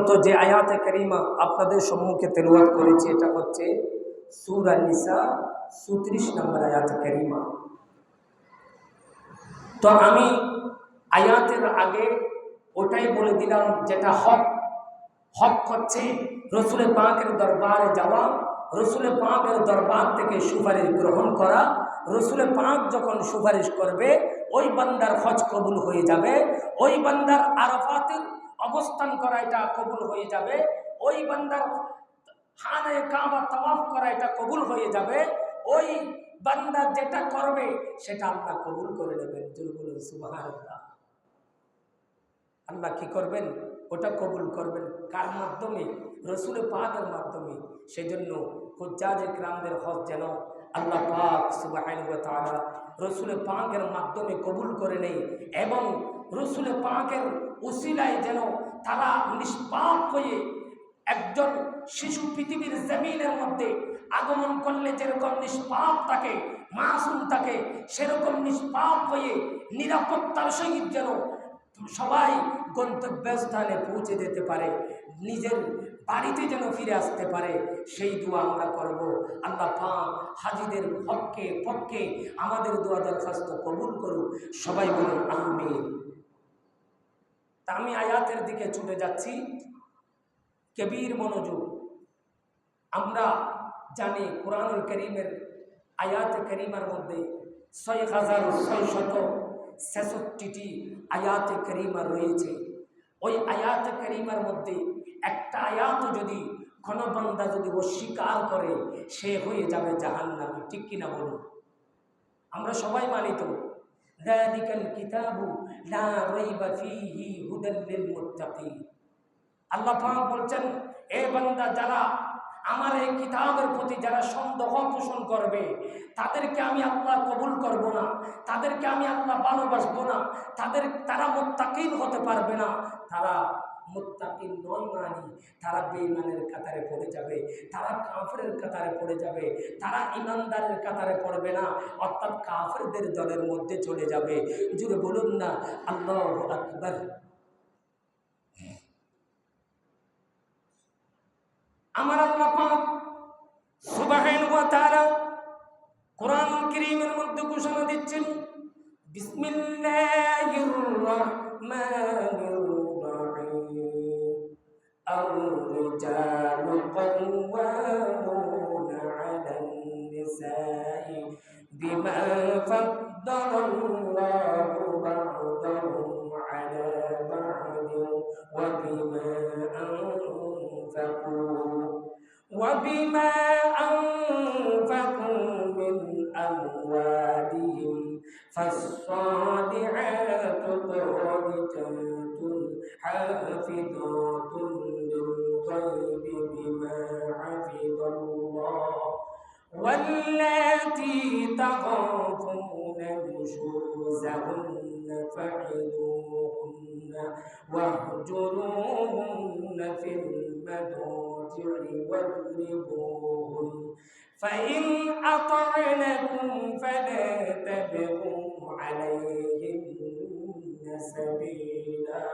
তো যে আয়াতে কারিমা আপনাদের সম্মুখে তেলাওয়াত করেছি এটা হচ্ছে সূরা নিসা ৩৬ নম্বর আয়াতে কারিমা। তো আমি আয়াতের আগে ওটাই বলে দিলাম যেটা হক। হক হচ্ছে রসুলের পাকের দরবারে যাওয়া, রসুলের পাকের দরবার থেকে সুপারিশ গ্রহণ করা। রসুলের পাক যখন সুপারিশ করবে ওই বান্দার হজ কবুল হয়ে যাবে, ওই বান্দার আরাফাতের অবস্থান করা এটা কবুল হয়ে যাবে, ওই বান্দার খানায়ে কাবা তাওয়াফ করা এটা কবুল হয়ে যাবে, ওই বান্দা যেটা করবে সেটা আল্লাহ কবুল করে নেবেন। জোরে বলুন সুবহানাল্লাহ। আল্লাহ কি করবেন? ওটা কবুল করবেন। কার মাধ্যমে? রসুল পাকের মাধ্যমে। সেই জন্য হুজ্জাজে কিরামদের হজ যেন আল্লাহ পাক সুবহানাহু ওয়া তাআলা রসুল পাকের মাধ্যমে কবুল করে নেয় এবং রসুল পাকের উসিলায় যেন তারা নিষ্পাপ হয়ে একজন শিশু পৃথিবীর জমিনের মধ্যে আগমন করলে যেরকম নিষ্পাপ থাকে, মাসুম থাকে, সেরকম নিষ্পাপ হয়ে নিরাপত্তার সহিত যেন সবাই গন্তব্যস্থানে পৌঁছে যেতে পারে, নিজের বাড়িতে যেন ফিরে আসতে পারে, সেই দোয়া আমরা করব। আল্লাহ পাক হাজীদের পক্ষে আমাদের দোয়া দরখাস্ত কবুল করুক। সবাই বলুন আমিন। তা আমি আয়াতের দিকে ছুটে যাচ্ছি। কবির মনোযোগ। আমরা জানি কুরআনুল কারীমের আয়াতে কারিমার মধ্যে ৬৬৬৬টি আয়াতে কারিমা রয়েছে। ওই আয়াতে কারিমার মধ্যে একটা আয়াত যদি কোনো বান্দা যদি অস্বীকার করে সে হয়ে যাবে জাহান্নামী। ঠিক কিনা বলুন? আমরা সবাই মানি তো, যালিকাল কিতাবু লা রাইবা ফীহি হুদাল লিল মুত্তাকিন। আল্লাহ পাক বলছেন, এ বান্দা যারা আমার এই কিতাবের প্রতি যারা সন্দেহ পোষণ করবে তাদেরকে আমি আল্লাহ কবুল করব না, তাদেরকে আমি আল্লাহ ভালোবাসবো না, তারা মুত্তাকিন হতে পারবে না। তারা মুত্তাকিন নয়, মানি তারা বেঈমানের কাতারে পড়ে যাবে, তারা কাফেরের কাতারে পড়ে যাবে, তারা ইমানদারের কাতারে পড়বে না, অর্থাৎ কাফেরদের দলের মধ্যে চলে যাবে। জুড়ে বলুন না আল্লাহু আকবার। আমার আল্লাহ পাক সুবহানাহু ওয়া তাআলা কুরআনুল কারীমের মধ্যে ঘোষণা দিচ্ছেন, বিসমিল্লাহির রাহমানির রাহিম। আর-রিজালু কাওয়ামুনা আলান নিসাই বিমা ফাদ্দালাল্লাহু বা'দাহুম আলা বা'দিন ওয়া বিমা وبما أنفقوا من أموالهم فالصالحات قانتات حافظات للغيب بما حفظ الله واللاتي تخافون نشوزهن فعظوهن واهجروهن في المضاجع واضربوهن فإن أطعنكم فلا تبغوا عليهن سبيلا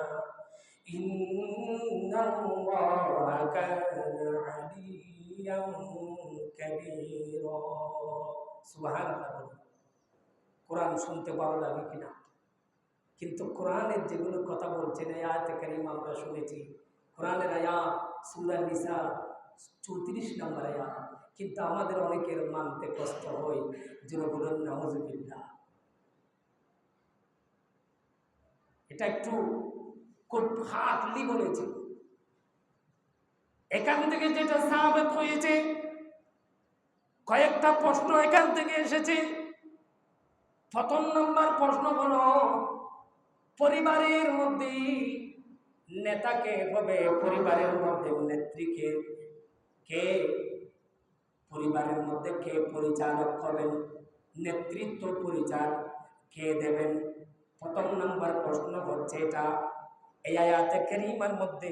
إن الله كان عليا كبيرا। সুবহানাল্লাহ। কোরআন শুনতে ভালো লাগে কিনা? কিন্তু কোরআনের যেগুলো কথা বলছেন এই আয়াতে কারিমা আমরা শুনেছি, কোরআনের আয়াত সূরা নিসা ৩৪ নম্বর আয়াত, কিন্তু আমাদের অনেকের মানতে কষ্ট হয়। যেন বলুন নাউযুবিল্লাহ। এটা একটু খুব হার্ডলি বলেছে। এখান থেকে যেটা সাহাবাত হয়েছে, কয়েকটা প্রশ্ন এখান থেকে এসেছে। প্রথম নম্বর প্রশ্ন হলো, পরিবারের মধ্যে নেতাকে হবে, পরিবারের মধ্যে নেত্রীকে কে, পরিবারের মধ্যে কে পরিচালক হবেন, নেতৃত্ব পরিচালক কে দেবেন? প্রথম নম্বর প্রশ্ন হচ্ছে এটা। এই আয়াতে কারিমার মধ্যে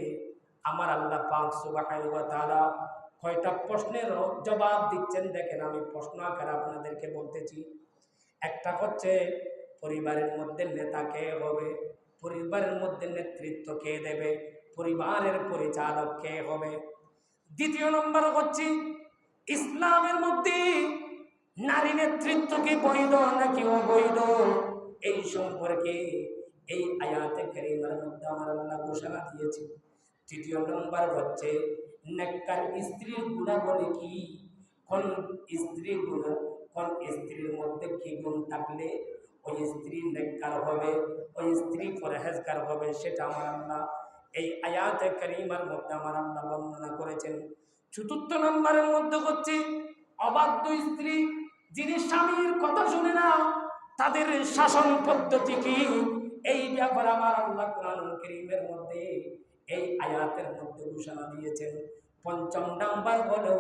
আমার আল্লাহ পাক সুবহানাহু ওয়া তাআলা কয়টা প্রশ্নের জবাব দিচ্ছেন দেখেন। আমি প্রশ্ন আকারে আপনাদেরকে বলতেছি। একটা হচ্ছে পরিবারের মধ্যে নেতা কে হবে, পরিবারের মধ্যে নেতৃত্ব কে দেবে, পরিবারের পরিচালক কে হবে? দ্বিতীয় নম্বর হচ্ছে ইসলামের মধ্যে নারী নেতৃত্ব কি বৈধ নাকি অবৈধ, এই সম্পর্কে এই আয়াতে কারিমার মধ্যে আমার আল্লাহ ঘোষণা দিয়েছে। তৃতীয় নম্বর হচ্ছে নেককার স্ত্রীর গুণাবলী কি, কোন স্ত্রীর গুণ, কোন স্ত্রীর মধ্যে কি গুণ থাকলে ওই স্ত্রী নেককার হবে, ওই স্ত্রী পরহেজগার হবে, সেটা আমার আল্লাহ এই আয়াতে কারিমার মধ্যে আমার আল্লাহ বর্ণনা করেছেন। চতুর্থ নম্বরের মধ্যে হচ্ছে অবাধ্য স্ত্রী, যিনি স্বামীর কথা শুনে না, তাদের শাসন পদ্ধতি কি, এই ব্যাপারে আমার আল্লাহ কোরআনুল কারীমের মধ্যে এই আয়াতের মধ্যে ঘোষণা দিয়েছেন। পঞ্চম নাম্বার হলো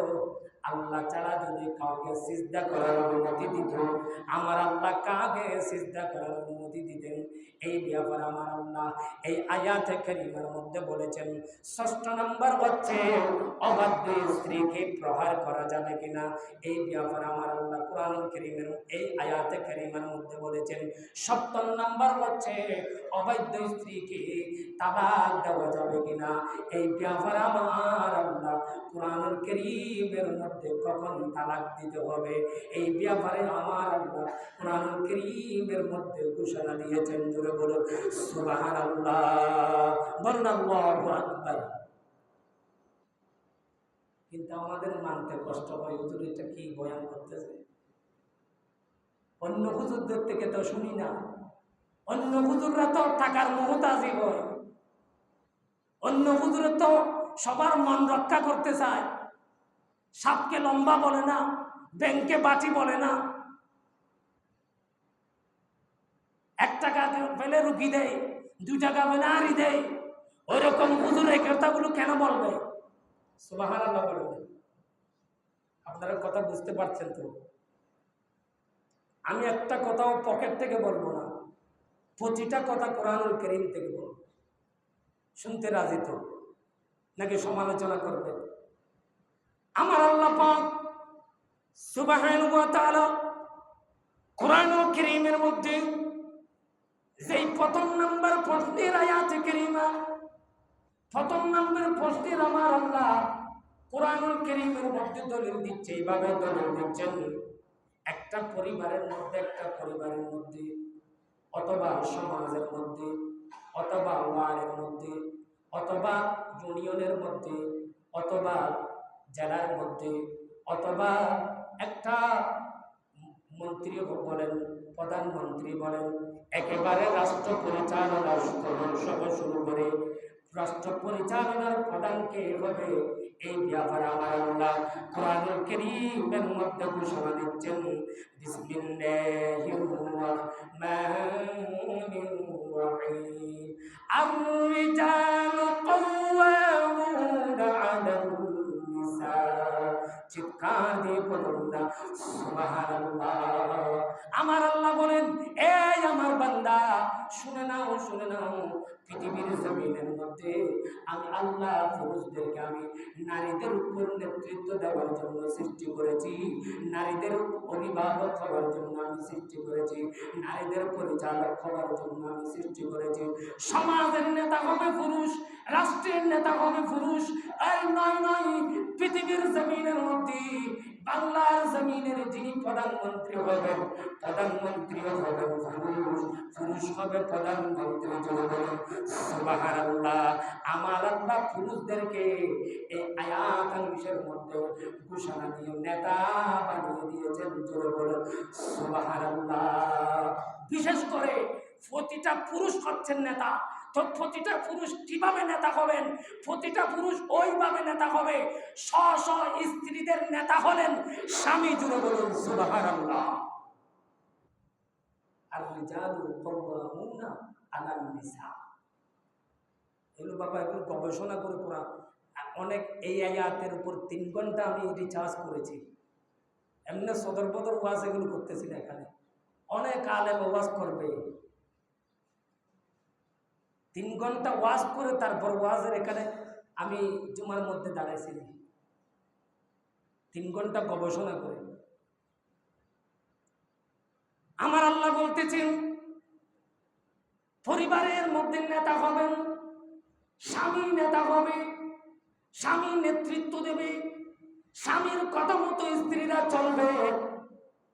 আল্লাহ ছাড়া যদি কাউকে সিজদা করার অনুমতি দিত, আমার আল্লাহ কাকে সিজদা করার অনুমতি দিতেন, এই ব্যাপারে আমার আল্লাহ এই আয়াতে কারিমার মধ্যে বলেছেন। ষষ্ঠ নাম্বার হচ্ছে অবাধ্য স্ত্রীকে প্রহার করা যাবে কিনা, এই ব্যাপারে আমার আল্লাহ কোরআনুল কারীমের এই আয়াতে কারিমার মধ্যে বলেছেন। সপ্তম নাম্বার হচ্ছে অবাধ্য স্ত্রীকে তালাক দেওয়া যাবে কিনা, এই ব্যাপারে আমার আল্লাহ কোরআনুল কারীমের মধ্যে কখন তালাক দিতে হবে, এই ব্যাপারে আমার আল্লাহ কোরআনুল কারীমের মধ্যে ঘোষণা দিয়েছেন। জোরে বলুন সুবহানাল্লাহ, বলুন আল্লাহু আকবার। কিন্তু আমাদের মানতে কষ্ট হয়, হুজুর এটা কি বয়ান করতেছে। অন্য হুজুরদের থেকে তো শুনি না, অন্য হুজুররা তো টাকার মুহতাজি হয়, অন্য হুজুরে তো সবার মন রক্ষা করতে চায়, সাপকে লম্বা বলে না, ব্যাংকে বাটি বলে না, 1 টাকা পেলে রুগী দেয়, 2 টাকা পেলে আড়ি দেয়। ওই রকম হুজুর এই কথাগুলো কেন বলবে? সুবহানাল্লাহ বলবেন। আপনারা কথা বুঝতে পারছেন তো? আমি একটা কথাও পকেট থেকে বলবো না, প্রতিটা কথা কোরআনুল কারীম থেকে বলবো। শুনতে রাজি তো নাকি সমালোচনা করবে? আমার আল্লাহ পাক সুবহানাহু ওয়া তাআলা কোরআনুল কারীমের মধ্যে যেই প্রথম নাম্বার প্রশ্নের আয়াতে কারীমা, প্রথম নাম্বার প্রশ্নের আমার আল্লাহ কোরআনুল কারীমের মধ্যে দলিল দিচ্ছে, এইভাবে দলিল দিচ্ছেন। একটা পরিবারের মধ্যে, একটা পরিবারের মধ্যে অথবা সমাজের মধ্যে অথবা ওয়ার্ডের মধ্যে অথবা ইউনিয়নের মধ্যে অথবা জেলার মধ্যে অথবা একটা মন্ত্রী বলেন, প্রধানমন্ত্রী বলেন, একেবারে রাষ্ট্র পরিচালনার শুরু করে রাষ্ট্র পরিচালনার প্রধানকে হবে, এই ব্যাপারে আমার আল্লাহ কোরআনুল কারীমের মধ্যে ঘোষণা দিচ্ছেন। বিসমিল্লাহির রহমানির রহিম। আর-রিজালু কাওয়ামুনা আলান নিসা। চিৎকার দিয়ে বলুন না সুবহানাল্লাহ। আমার আল্লাহ বলেন, এই আমার বান্দা শুনে নাও, শুনে নাও, পৃথিবীর জমিনের মধ্যে আমি আল্লাহ পুরুষদেরকে আমি নারীদের উপর নেতৃত্ব দেওয়ার জন্য সৃষ্টি করেছি, নারীদের অভিভাবক হওয়ার জন্য আমি সৃষ্টি করেছি, নারীদের পরিচালক হওয়ার জন্য আমি সৃষ্টি করেছি। সমাজের নেতা হবে পুরুষ, রাষ্ট্রের নেতা হবে পুরুষ। আর নয় নয়, পৃথিবীর জমিনের মধ্যে বাংলার জমিনের যিনি প্রধানমন্ত্রী হবেন, প্রধানমন্ত্রীও হবেন পুরুষ, পুরুষ হবে প্রধানমন্ত্রী। সুবহানাল্লাহ। আমার আল্লাহ পুরুষদেরকে এই আয়াতের মধ্যে ঘোষণা দিয়ে নেতা বানিয়ে দিয়েছেন। জোরে বলে সুবহানাল্লাহ। বিশেষ করে প্রতিটা পুরুষ হচ্ছেন নেতা। তো প্রতিটা পুরুষ কিভাবে নেতা হবেন? প্রতিটা পুরুষ ওইভাবে নেতা হবে, স্ব স্ব স্ত্রীদের নেতা হলেন স্বামী। জুড়ে বলুন সুবহানাল্লাহ। আর-রিজালু কাওয়ামুনা আলান নিসা। এগুলো বাবা, এগুলো গবেষণা করে পড়া অনেক। এই আয়াতের উপর 3 ঘন্টা আমি রিচার্জ করেছি। এমনি সদর বদর ওয়াজ এগুলো করতেছি না, এখানে অনেক আলেম ওয়াজ করবে, 3 ঘন্টা ওয়াজ করে তারপর ওয়াজের এখানে আমি জুমার মধ্যে দাঁড়াইছি 3 ঘন্টা গবেষণা করে। আমার আল্লাহ বলতেছেন পরিবারের মধ্যে নেতা হবেন স্বামী নেতা হবে, স্বামী নেতৃত্ব দেবে, স্বামীর কথা মতো স্ত্রীরা চলবে।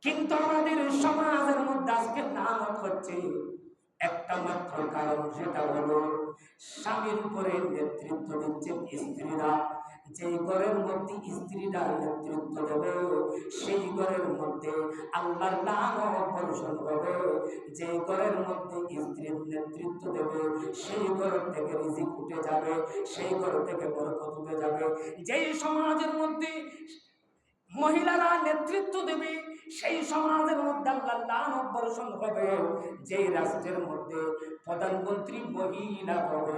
কিন্তু আমাদের সমাজের মধ্যে আজকে নামত হচ্ছে একটা মাত্র কারণ, সেটা হলো স্বামীর উপরে নেতৃত্ব দিচ্ছেন স্ত্রীরা। যেই ঘরের মধ্যে স্ত্রীরা নেতৃত্ব দেবে সেই ঘরের মধ্যে আল্লাহর লানত বর্ষণ হবে। যেই ঘরের মধ্যে স্ত্রীর নেতৃত্ব দেবে সেই ঘর থেকে রিজিক উঠে যাবে, সেই ঘর থেকে বরকত উঠে যাবে। যেই সমাজের মধ্যে মহিলারা নেতৃত্ব দেবে সেই সমাজের মধ্যে আল্লাহর লানত বর্ষণ হবে। যেই রাষ্ট্রের মধ্যে প্রধানমন্ত্রী মহিলা হবে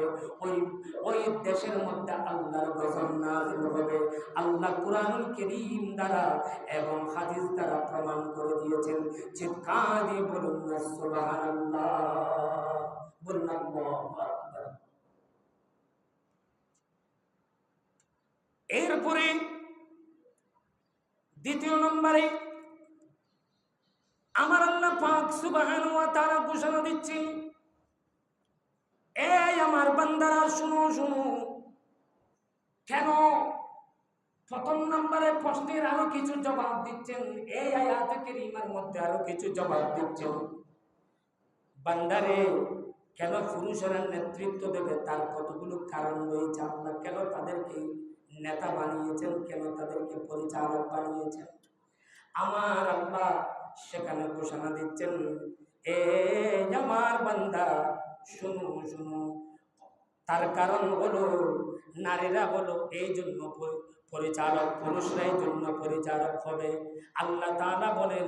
ওই দেশের মধ্যে আল্লাহর গজব নাযিল হবে। আল্লাহ কুরআনুল কারীম দ্বারা এবং হাদিস দ্বারা প্রমাণ করে দিয়েছেন। চিৎকার দিয়ে বলুন না সুবহানাল্লাহ, বলুন আল্লাহু আকবার। এরপরে দ্বিতীয় নম্বরে আমার আল্লাহ পাক সুবহানাহু ওয়া তাআলা ঘোষণা দিচ্ছেন, এই আমার বান্দারা শুনো শুনো। কেন প্রথম নম্বরে প্রশ্নের আরো কিছু জবাব দিচ্ছেন, এই আয়াতে কারীমার মধ্যে আরো কিছু জবাব দিচ্ছেন। বান্দারে কেন পুরুষেরা নেতৃত্ব দেবে তার কতগুলো কারণ রয়েছে। আল্লাহ কেন তাদেরকে নেতা বানিয়েছেন, কেন তাদেরকে পরিচালক বানিয়েছেন, আমার আল্লাহ সেখানে ঘোষণা দিচ্ছেন, এ আমার বান্দা শুনো শুনো। তার কারণ হলো নারীরা হলো এই জন্য পরিচালক, পুরুষরাই জন্য পরিচালক হবে। আল্লাহ তাআলা বলেন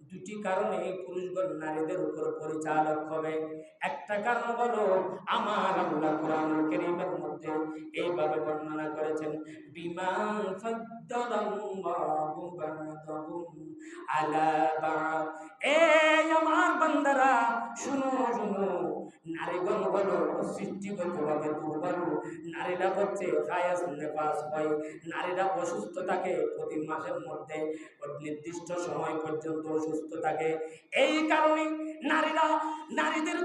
দুটি কারণে পুরুষগণ নারীদের উপর পরিচালক হবে। একটা কারণ হলো আমার আল্লাহ কোরআনুল কারীমের মধ্যে এইভাবে বর্ণনা করেছেন, বিমা ফাদ্দালাল্লাহু বা'দাহুম আলা বা'দ। এই আমার বান্দারা শুনো শুনো। নারীগণ হলো সৃষ্টিগতভাবে দুর্বল। নারীরা হচ্ছে হায়াস নেফাস হয়। নারীরা অসুস্থ থাকে, প্রতি মাসের মধ্যে নির্দিষ্ট সময় পর্যন্ত অসুস্থ থাকে। এই কারণে নারীদের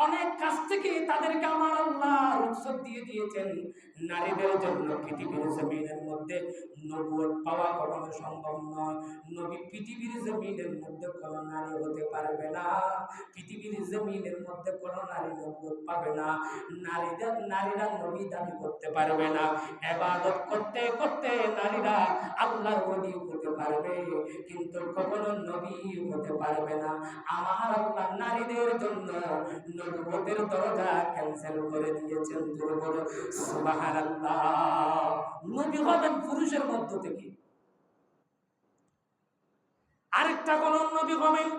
অনেক কাছ থেকে তাদেরকে আমার আল্লাহ রুখসত দিয়ে দিয়েছেন। নারীদের জন্য পৃথিবীর জমিনের মধ্যে নবুয়ত পাওয়া কখনো সম্ভব নয়। নবী পৃথিবীর জমিনের মধ্যে কোনো নারী হতে পারবে না। পৃথিবীর জমিনের মধ্যে কোনো নারী নবুয়ত পাবে না। নারীরা নবী দাবি করতে পারবে না। ইবাদত করতে করতে নারীরা আল্লাহর ওলি হতে পারবে, কিন্তু কখনো নবী হতে পারবে না। আমার আল্লাহ নারীদের জন্য নবুয়তের দরজা ক্যান্সেল করে দিয়েছেন। বলো সুবহানাল্লাহ। নবী হবেন পুরুষের মধ্য থেকে। আরেকটা কোন নবী হবেন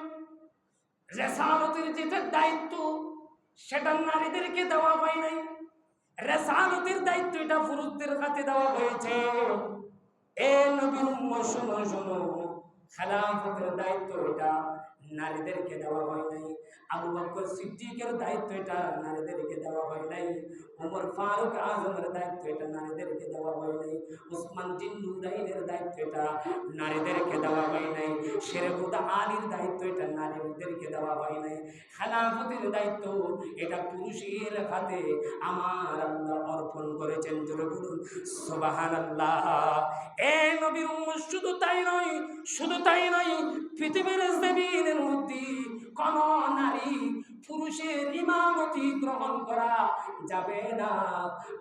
রিসালাতের যেটা দায়িত্ব সেটা নারীদেরকে দেওয়া হয় নাই। রিসালাতের দায়িত্ব এটা পুরুষদের হাতে দেওয়া হয়েছে। এ নবীর উম্মত শোনো শোনো, খেলাফতের দায়িত্ব এটা নারীদেরকে দেওয়া হয় নাই। আবু বকর সিদ্দিকের দায়িত্ব এটা নারীদেরকে দেওয়া হয় নাই। ওমর ফারুক আজমের দায়িত্ব এটা নারীদেরকে দেওয়া হয় নাই। উসমান জিন্নুরাইনের দায়িত্ব এটা নারীদেরকে দেওয়া হয় নাই। শেরখুদা আলীর দায়িত্ব এটা নারীদেরকে দেওয়া হয় নাই। খেলাফতের দায়িত্ব এটা পুরুষের হাতে আমার আল্লাহ অর্পণ করেছেন। জোরে বলুন সুবহানাল্লাহ। এ নবীর উম্মত শুধু তাই নয়, শুধু তাই নয়, পৃথিবীর জমিনের মধ্যে কোন নারী পুরুষের ইমামতি গ্রহণ করা যাবে না।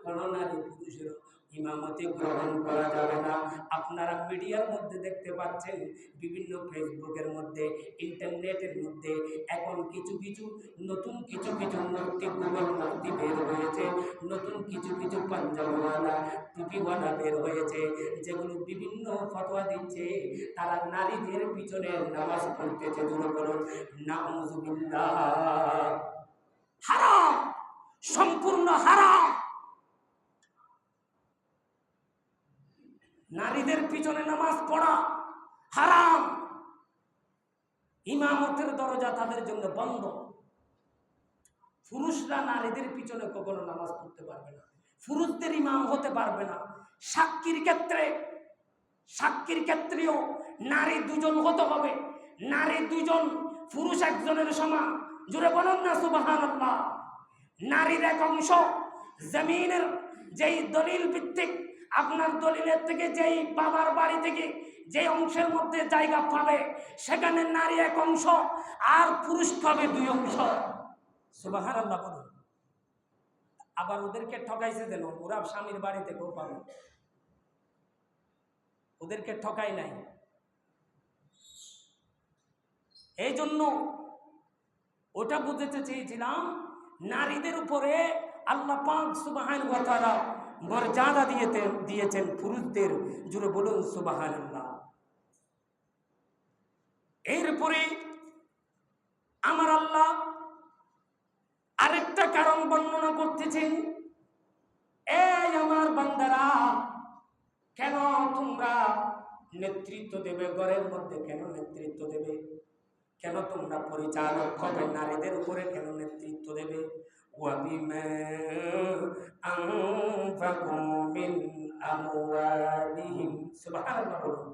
কোন নারী পুরুষের ইমামতি গ্রহণ করা যাবে না। আপনারা মিডিয়ার মধ্যে দেখতে পাচ্ছেন, বিভিন্ন ফেসবুকের মধ্যে, ইন্টারনেটের মধ্যে এখন কিছু কিছু নতুন কিছু মূর্তি, গুগল মূর্তি বের হয়েছে। নতুন কিছু পাঞ্জাবওয়ালা, টুপিওয়ালা বের হয়েছে, যেগুলো বিভিন্ন ফতোয়া দিচ্ছে। তারা নারীদের পিছনে নামাজ পড়তেছে। জোরে বলুন নাউযুবিল্লাহ। হারাম, সম্পূর্ণ হারাম। নারীদের পিছনে নামাজ পড়া হারাম। ইমামতের দরজা তাদের জন্য বন্ধ। পুরুষরা নারীদের পিছনে কখনো নামাজ পড়তে পারবে না, পুরুষদের ইমাম হতে পারবে না। সাক্ষীর ক্ষেত্রেও নারী দুজন হতে হবে। নারী দুজন, পুরুষ একজনের সমান। জোরে বলুন না সুবহানাল্লাহ। নারীর এক অংশ জমিনের যেই দলিল ভিত্তিক আপনার দলিলের থেকে যেই বাবার বাড়ি থেকে যে অংশের মধ্যে জায়গা পাবে সেখানে নারী এক অংশ আর পুরুষ পাবে 2 অংশ। সুবহানাল্লাহ বলুন। আবার ওদেরকে ঠকাইছে যেন, ওরা স্বামীর বাড়ি থেকেও পাবে, ওদেরকে ঠকাই নাই। এই জন্য ওটা বুঝতে চেয়েছিলাম, নারীদের উপরে আল্লাহ পাক সুবহানাহু ওয়া তাআলা মর্যাদা দিয়েছেন পুরুষদের। জুড়ে বলুন সুবহানাল্লাহ। এরপরে আমার আল্লাহ আরেকটা কারণ বর্ণনা করতেছেন, এই আমার বান্দারা, কেন তোমরা নেতৃত্ব দেবে ঘরের মধ্যে? কেন নেতৃত্ব দেবে? কেন তোমরা পরিচালক হবে? নারীদের উপরে কেন নেতৃত্ব দেবে? ওয়াবিমা আনফাকু মিন আমওয়ালিহিম। সুবহানাল্লাহ বলুন।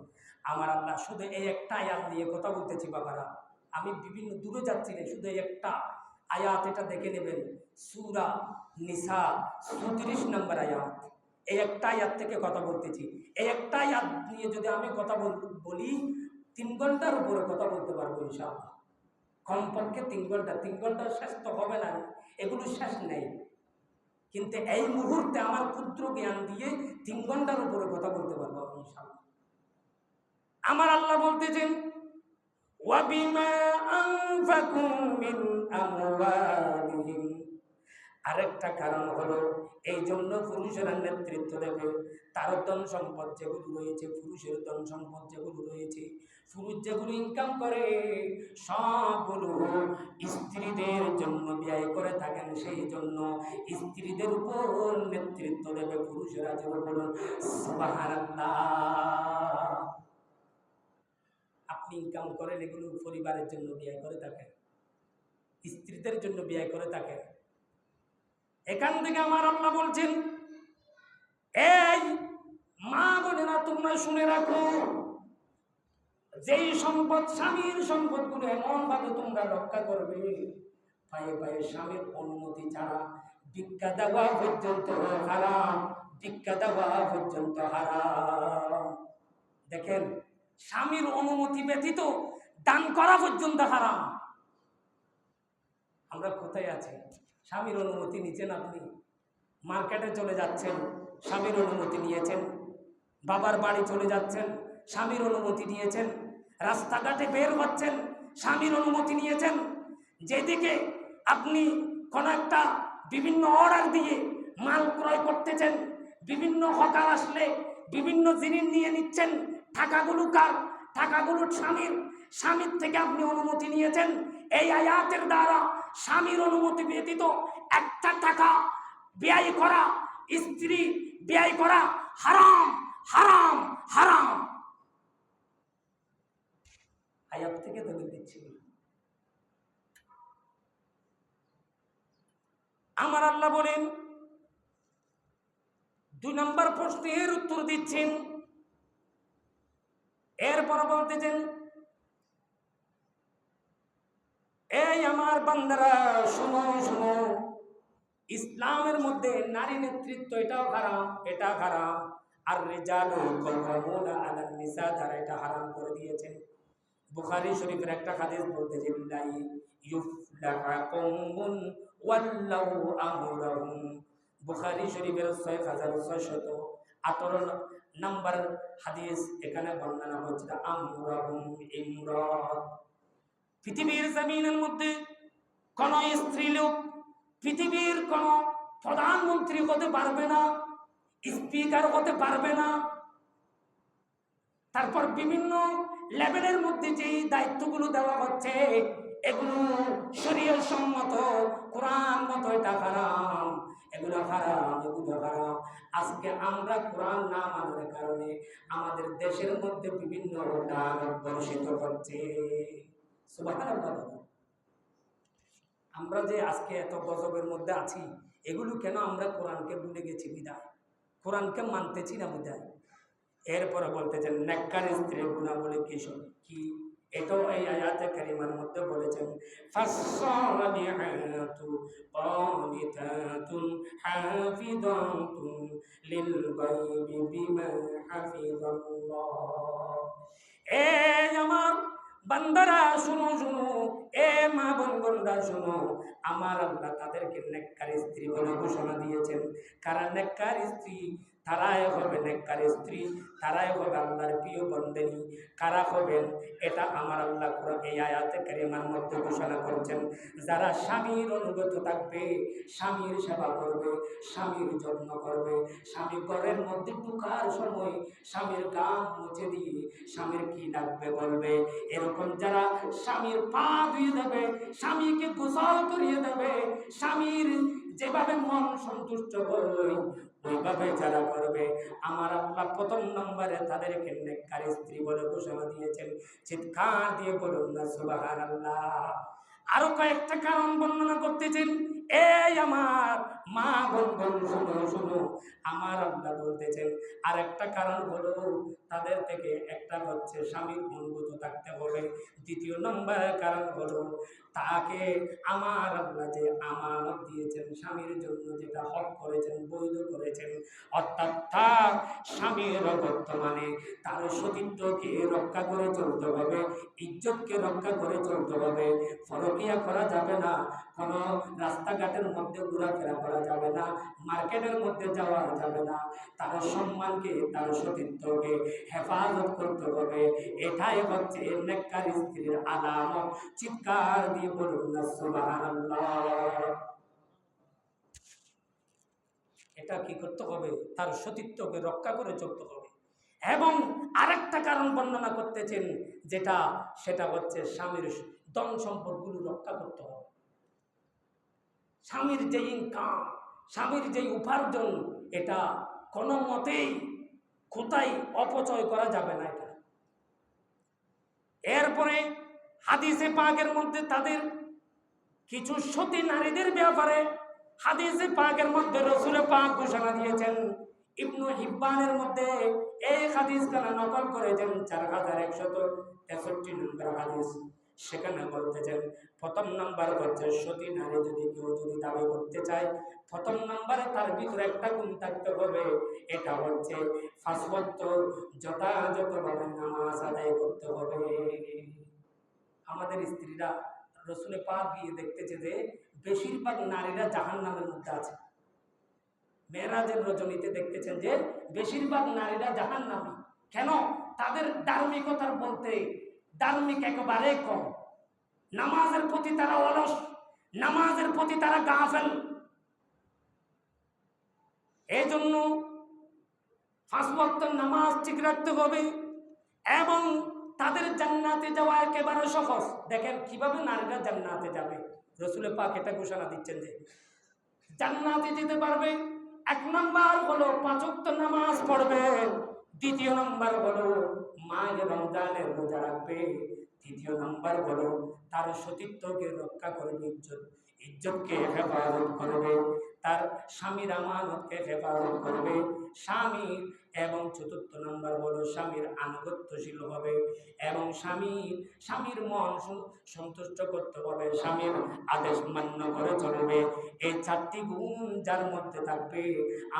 আমার আল্লাহ শুধু এই একটা আয়াত নিয়ে কথা বলতেছি বাবারা, আমি বিভিন্ন দূরে যাচ্ছি না, শুধু এই একটা আয়াত, এটা দেখে নেবেন। সূরা নিসা 34 নম্বর আয়াত। এই একটা আয়াত থেকে কথা বলতেছি। এই একটা আয়াত নিয়ে যদি আমি কথা বলি 3 ঘন্টার উপরে কথা বলতে পারবো ইনশাআল্লাহ। কমপক্ষে 3 ঘন্টা। 3 ঘন্টা শেষ তো হবে না, এগুলো শেষ নেই। কিন্তু এই মুহূর্তে আমার ক্ষুদ্র জ্ঞান দিয়ে 3 ঘন্টার উপরে কথা বলতে পারবো ইনশাআল্লাহ। আমার আল্লাহ বলতেছেন, ওয়াবিমা আনফাকু মিন আমওয়ালিহিম। আরেকটা কারণ হলো, এই জন্য পুরুষেরা নেতৃত্ব দেবে। তার ধন সম্পদ যেগুলো রয়েছে, পুরুষের ধন সম্পদ যেগুলো রয়েছে, পুরুষ যেগুলো ইনকাম করে সবগুলো স্ত্রীদের জন্য ব্যয় করে থাকেন। সেই জন্য স্ত্রীদের উপর নেতৃত্ব দেবে পুরুষেরা। যেন বলুন সুবহানাল্লাহ। আপনি ইনকাম করেন, এগুলো পরিবারের জন্য ব্যয় করে থাকেন, স্ত্রীদের জন্য ব্যয় করে থাকেন। এখান থেকে আমার আল্লাহ বলছেন, এই মা বোনেরা তোমরা শুনে রাখো, যেই সম্পদ, স্বামীর সম্পদগুলো এমন ভাবে তোমরা রক্ষা করবে, পায়ে পায়ে স্বামীর অনুমতি ছাড়া ভিক্ষা দেওয়া পর্যন্ত হারাম, ভিক্ষা দেওয়া পর্যন্ত হারাম। দেখেন, স্বামীর অনুমতি ব্যতীত দান করা পর্যন্ত হারাম। আমরা কোথায় আছি? স্বামীর অনুমতি নিচ্ছেন, আপনি মার্কেটে চলে যাচ্ছেন, স্বামীর অনুমতি নিয়েছেন, বাবার বাড়ি চলে যাচ্ছেন, স্বামীর অনুমতি নিয়েছেন, রাস্তাঘাটে বের হচ্ছেন, স্বামীর অনুমতি নিয়েছেন। যেদিকে আপনি কোনো একটা বিভিন্ন অর্ডার দিয়ে মাল ক্রয় করতেছেন, বিভিন্ন হকার আসলে বিভিন্ন জিনিস নিয়ে নিচ্ছেন, টাকাগুলো কার? টাকাগুলো স্বামীর। স্বামীর থেকে আপনি অনুমতি নিয়েছেন। এই আয়াতের দ্বারা স্বামীর অনুমতি ব্যতীত একটা টাকা ব্যয় করা, স্ত্রী ব্যয় করা হারাম, হারাম, হারাম। আয়াত থেকে দলিল দিচ্ছি। আমার আল্লাহ বলেন, 2 নম্বর প্রশ্নের উত্তর দিচ্ছেন। এরপর বলতেছেন, এই আমার বান্দারা শোনো শোনো, ইসলামের মধ্যে নারী নেতৃত্ব এটাও হারাম, এটা হারাম। আর রিজালু কাওয়ামুনা আলান নিসা, যারা এটা হারাম করে দিয়েছেন। বুখারী শরীফের একটা হাদিস বলতেছেন, লা ইউফলাহু কওমুন ওয়াল্লাউ আমরাহুম। বুখারী শরীফের 6618 নম্বর হাদিস, এখানে বর্ণনা হচ্ছে আমরাহুম ইমরাত। পৃথিবীর জমিনের মধ্যে কোন স্ত্রী লোক পৃথিবীর কোন প্রধানমন্ত্রী হতে পারবে না, স্পিকার হতে পারবে না। তারপর বিভিন্ন লেভেলের মধ্যে যেই দায়িত্বগুলো দেওয়া হচ্ছে, এগুলো শরীয়ত সম্মত, কোরআন মত, এটা হারাম, এগুলো হারাম, এগুলো হারাম। আজকে আমরা কোরআন না মানার কারণে আমাদের দেশের মধ্যে বিভিন্ন দাগ বর্ষিত হচ্ছে। সুবহানাল্লাহ। আমরা যে আজকে এত গজবের মধ্যে আছি, এগুলো কেন? আমরা কোরআনকে ভুলে গেছি বিদায়, কোরআনকে মানতেছি না বিদায়। এরপরে বলতেছেন, নেককার স্ত্রীর গুণাবলী কি? এটাও এই আয়াতে কারিমার মধ্যে বলেছেন, ফাসসালিহাতু কানিতাতুন হাফিযাতুন লিল গায়বি বিমা হাফিজাল্লাহ। এই আমার বান্দারা শুনো শুনো, এ মা বোনরা শুনো, আমার আল্লাহ তাদেরকে নেককার স্ত্রী বলে ঘোষণা দিয়েছেন। কারা নেককার স্ত্রী? তারাই হবে নেককার স্ত্রী, তারাই হবে আল্লাহর প্রিয় বন্দেনী। কারা হবেন? এটা আমার আল্লাহ কোরআন এই আয়াতে কারিমার মধ্যে ঘোষণা করছেন, যারা স্বামীর অনুগত থাকবে, স্বামীর সেবা করবে, স্বামীর যত্ন করবে, স্বামী ঘরের মধ্যে ঢুকার সময় স্বামীর গান মুছে দিয়ে স্বামীর কি লাগবে বলবে, এরকম যারা স্বামীর পা ধুয়ে দেবে, স্বামীকে গোসল করিয়ে দেবে, স্বামীর যেভাবে মন সন্তুষ্ট করবে ওইভাবে যারা করবে, আমার আল্লাহ প্রথম নম্বরে তাদেরকে নেককার স্ত্রী বলে ঘোষণা দিয়েছেন। চিৎকার দিয়ে বলুন না সুবহানাল্লাহ। আরো কয়েকটা কারণ বর্ণনা করতেছেন। এই আমার মা বোন শুনো শুনো, আমার আল্লাহ বলতেছেন আরেকটা কারণ হলো তাদের থেকে একটা হচ্ছে স্বামীর অনুগত থাকতে হবে। দ্বিতীয় নম্বরের কারণ হলো তাকে আমার আল্লাহ যে আমানত দিয়েছেন, স্বামীর জন্য যেটা হক করেছেন, বৈধ করেছেন, অর্থাৎ তার স্বামীর বর্তমানে তার সতীত্বকে রক্ষা করে চলতে হবে, ইজ্জতকে রক্ষা করে চলতে হবে। ফরকিয়া করা যাবে না, কোনো রাস্তাঘাটের মধ্যে ঘোরাফেরা করা যাবে না, মার্কেটের মধ্যে যাওয়া যাবে না, তার সম্মানকে তার সতীত্বকে হেফাজত করতে হবে। এটাই হচ্ছে নেককার স্ত্রীর আলামত। চিৎকার দিয়ে বলুন না সুবহানাল্লাহ। এটা কি করতে হবে? তার সতীত্বকে রক্ষা করে চলতে হবে। এবং আরেকটা কারণ বর্ণনা করতেছেন, সেটা হচ্ছে স্বামীর ধন সম্পদগুলো রক্ষা করতে হবে। স্বামীর যে ইনকাম, স্বামীর যে উপার্জন, এটা কোনো মতেই কোথায় অপচয় করা যাবে না। এটা এরপরে হাদিসে পাকের মধ্যে তাদের কিছু সতী নারীদের ব্যাপারে হাদিসে পাকের মধ্যে রাসূল পাক ঘোষণা দিয়েছেন। ইবনু হিব্বানের মধ্যে এই হাদিসখানা নকল করেছেন 4163 নম্বর হাদিস। সেখানে বলতেছেন প্রথম নাম্বার হচ্ছে সতী নারী যদি কেউ দাবি করতে চায়, প্রথম নাম্বারে তার ভিতরে একটা গুণ থাকতে হবে, এটা হচ্ছে 5 ওয়াক্ত যথাযথভাবে নামাজ আদায় করতে হবে। আমাদের স্ত্রীরা রসুলে পাক গিয়ে দেখতেছে যে বেশিরভাগ নারীরা জাহান্নামের মধ্যে আছে। মেরাজের রজনীতে দেখতেছেন যে বেশিরভাগ নারীরা জাহান্নামী। কেন? তাদের ধার্মিকতার বলতে ধার্মিক একেবারে কম, নামাজের প্রতি তারা অলস, নামাজের প্রতি তারা গাফেল। এই জন্য 5 ওয়াক্ত নামাজ ঠিক রাখতে হবে এবং তাদের জান্নাতে যাওয়া একেবারে সহজ। দেখেন কিভাবে নারীরা জান্নাতে যাবে। রাসূল পাক এটা ঘোষণা দিচ্ছেন যে জান্নাতে যেতে পারবে। 1 নাম্বার হলো 5 ওয়াক্ত নামাজ পড়বে, দ্বিতীয় নাম্বার হলো মাহে রমজানের রোজা রাখবে, তৃতীয় নাম্বার হলো তার সতীত্বকে রক্ষা করবে, ইজ্জতকে হেফাজত করবে, তার স্বামীর আমানতকে হেফাজত করবে স্বামীর, এবং চতুর্থ নম্বর হলো স্বামীর আনুগত্যশীল হবে এবং স্বামীর মন সন্তুষ্ট করতে হবে, স্বামীর আদেশ মান্য করে চলবে। এই 4টি গুণ যার মধ্যে থাকবে,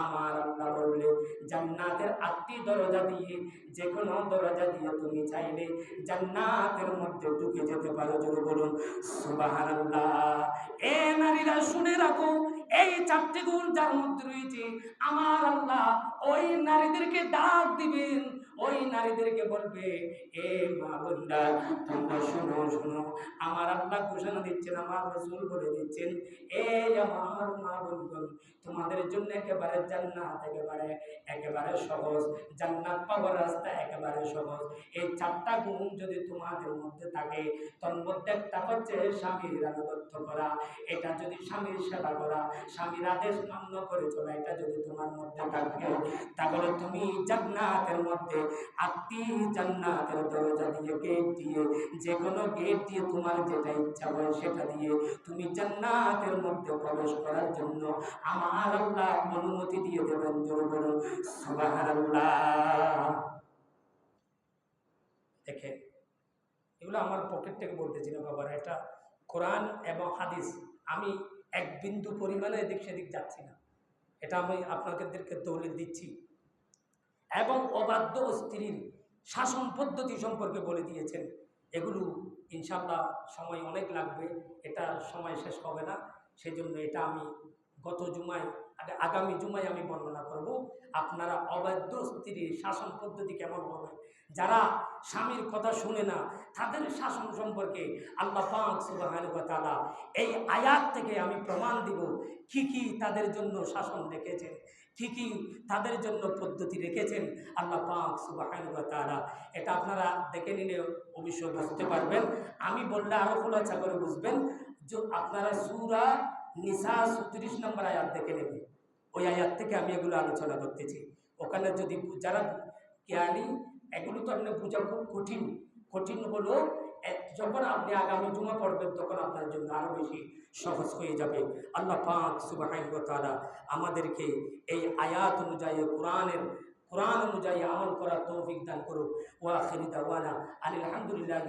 আমার আল্লাহ বললে জান্নাতের 8টি দরজা দিয়ে যে কোনো দরজা দিয়ে তুমি চাইলে জান্নাতের মধ্যে ঢুকে যেতে পারো। জোরে বলুন সুবহানাল্লাহ। এ নারীরা শুনে রাখো, এই 4টি গুণ যার মধ্যে রয়েছে, আমার আল্লাহ ওই নারীদেরকে ডাক দিবেন, ওই নারীদেরকে বলবে এ মা বোনরা তোমরা শুনো শুনো, আমার আল্লাহ ঘোষণা দিচ্ছেন, আমার রাসূল বলে দিচ্ছেন, এই আমার মা বোনগণ, তোমাদের জন্য একেবারে জান্নাত একেবারে সহজ, জান্নাত পাওয়ার রাস্তা একেবারে সহজ। এই 4টা গুণ যদি তোমাদের মধ্যে থাকে, তোর মধ্যে একটা হচ্ছে স্বামীর আনুগত্য করা, এটা যদি স্বামীর সেবা করা, স্বামীর আদেশ মান্য করে চলা, এটা যদি তোমার মধ্যে থাকে, তাহলে তুমি জান্নাতের মধ্যে 8টি জান্নাতের দরজা দিয়ে, গেট দিয়ে, যে কোনো গেট দিয়ে তোমার যেটা ইচ্ছা হয় সেটা দিয়ে তুমি জান্নাতের মধ্যে প্রবেশ করার জন্য আমার আল্লাহ অনুমতি দিয়ে দেবেন। জোরে বলুন সুবহানাল্লাহ। দেখেন এগুলো আমার পকেট থেকে বলতেছি না বাবারা, এটা কোরআন এবং হাদিস। আমি এক বিন্দু পরিমাণে এদিক সেদিক যাচ্ছি না, এটা আমি আপনাদেরকে দলিল দিচ্ছি। এবং অবাধ্য স্ত্রীর শাসন পদ্ধতি সম্পর্কে বলে দিয়েছেন। এগুলো ইনশাল্লাহ সময় অনেক লাগবে, এটা সময় শেষ হবে না। সেজন্য এটা আমি গত জুমায় আগামী জুমায় আমি বর্ণনা করব। আপনারা অবাধ্য স্ত্রীর শাসন পদ্ধতি কেমন হবে, যারা স্বামীর কথা শুনে না, তাদের শাসন সম্পর্কে আল্লাহ পাক সুবহানাহু ওয়া তাআলা এই আয়াত থেকে আমি প্রমাণ দিব কি কি তাদের জন্য শাসন রেখেছেন, কি কি তাদের জন্য পদ্ধতি রেখেছেন আল্লাহ পাক সুবহানাহু ওয়া তাআলা। এটা আপনারা দেখে নিলে অবশ্যই বুঝতে পারবেন। আমি বললে আরো খোলাসা করে বুঝবেন। যে আপনারা সূরা নিসা ৩৬ নম্বর আয়াত দেখে নেবেন, ওই আয়াত থেকে আমি এগুলো আলোচনা করতেছি। ওখানে যদি যারা জ্ঞানী, এগুলো তো আপনি বোঝা খুব কঠিন। কঠিন হলো যখন আপনি আগামী জুমা পড়বেন তখন আপনার জন্য আরো বেশি সহজ হয়ে যাবে। আল্লাহ পাক সুবহানাহু ওয়া তাআলা আমাদেরকে এই আয়াত অনুযায়ী কোরআন অনুযায়ী আমল করার তৌফিক দান করুক। ওয়া আখিরু দাওয়ানা আলহামদুলিল্লাহ।